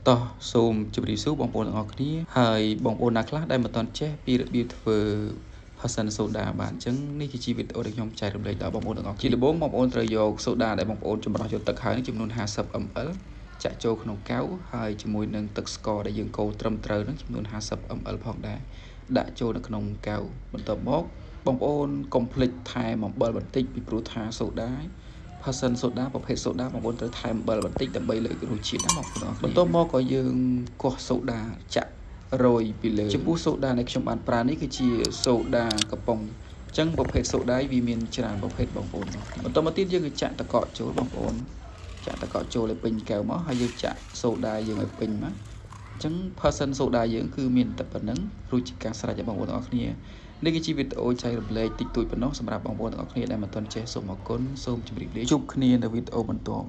តោះសូមជម្រាបសួរបងប្អូនទាំងអស់គ្នាហើយបងប្អូនណាខ្លះដែលមិនទាន់ចេះពីរបៀបធ្វើផាសសិនសូដាបាទអញ្ចឹងនេះគឺជាវីដេអូដែលខ្ញុំចែករំលែកដល់បងប្អូនទាំងអស់គ្នាជាដំបូងបងប្អូនត្រូវយកសូដាដែលបងប្អូនចម្រោះយកទឹកហើយចំនួន 50 ml ចាក់ចូលក្នុងកែវហើយជាមួយនឹងទឹកស្ករដែលយើងកូរត្រឹមត្រូវនឹងចំនួន 50 ml ផងដែរដាក់ចូលនៅក្នុងកែវបន្ទាប់មកបងប្អូនកុំភ្លេចថែមអំបិលបន្តិចពីព្រោះថាសូដាផាសសិនសូដាប្រភេទសូដាបងប្អូនត្រូវថែមអំបិលបន្តិចដើម្បីលើករសជាតិណាបងប្អូនបន្ទាប់មកក៏យើងកោះសូដាចាក់រយពីលើចំពោះសូដាដែលខ្ញុំបានប្រើនេះគឺជាសូដាកំប៉ុងអញ្ចឹងប្រភេទសូដាវាមានច្រើនប្រភេទបងប្អូនបន្ទាប់មកទៀតយើងក៏ចាក់ទឹកកកចូលបងប្អូនចាក់ទឹកកកចូលឲ្យពេញកែវមកហើយយើងចាក់សូដាយើងឲ្យពេញមកអញ្ចឹង person សូដាយើងគឺមានតែប៉ុណ្្នឹងរួចជាការស្រេចរបស់បងប្អូនទាំងអស់គ្នានេះគឺជាវីដេអូចែករំលែកតិចតួចប៉ុណ្ណោះសម្រាប់បងប្អូនទាំងអស់គ្នាដែលមិនទាន់ចេះសូមអរគុណសូមជម្រាបលាជួបគ្នានៅវីដេអូបន្ទាប់